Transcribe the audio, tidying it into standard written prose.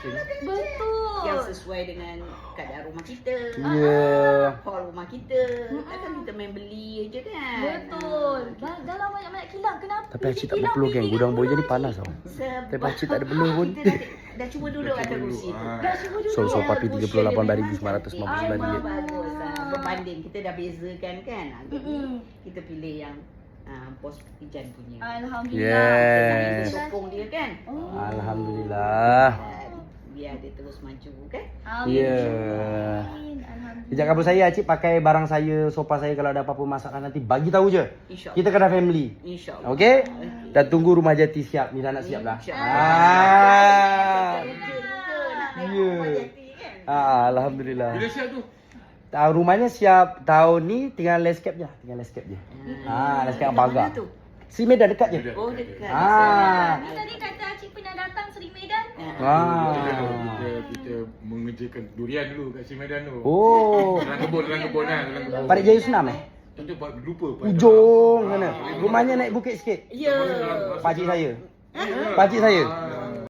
biasanya. Betul. Yang sesuai dengan keadaan rumah kita. Hall rumah kita. Takkan kita main beli je kan. Betul. Dalam banyak-banyak kilang. Kenapa? Tapi Acik tak berpeluh geng. Gudang boy jadi panas tau. Sebab Tapi Acik tak ada peluh pun. Kita dah cuba duduk kat kerusi tu. Dah cuba dulu. So papi Cushion dia memang 38,999 ringgit. bagus. Berbanding kita dah bezakan kan. Jadi kita pilih yang bos Ijan punya. Alhamdulillah. Yes. Kita sokong dia kan. Alhamdulillah. Biar dia terus maju kan. Ya. Alhamdulillah. Sejak kabel saya Acik pakai barang saya, sofa saya kalau ada apa-apa masakan nanti bagi tahu je. InsyaAllah. Kita kena family. InsyaAllah. Okey? Dan tunggu rumah jati siap. Ni dah nak siap dah. Alhamdulillah. Bila siap tu? Rumahnya siap tahun ni, tinggal landscape je. Landscape yang pagar. Si Medan dekat je. Oh dekat. Ni tadi kata Acik pernah datang Seri Medan. Kita mengerjakan durian dulu kat Medan tu. Oh. Dalam kebun lah. Parit Jaya Senam Tentu lupa. Ujung sana. Rumahnya naik bukit sikit. Ya. Pakcik saya. Pakcik saya.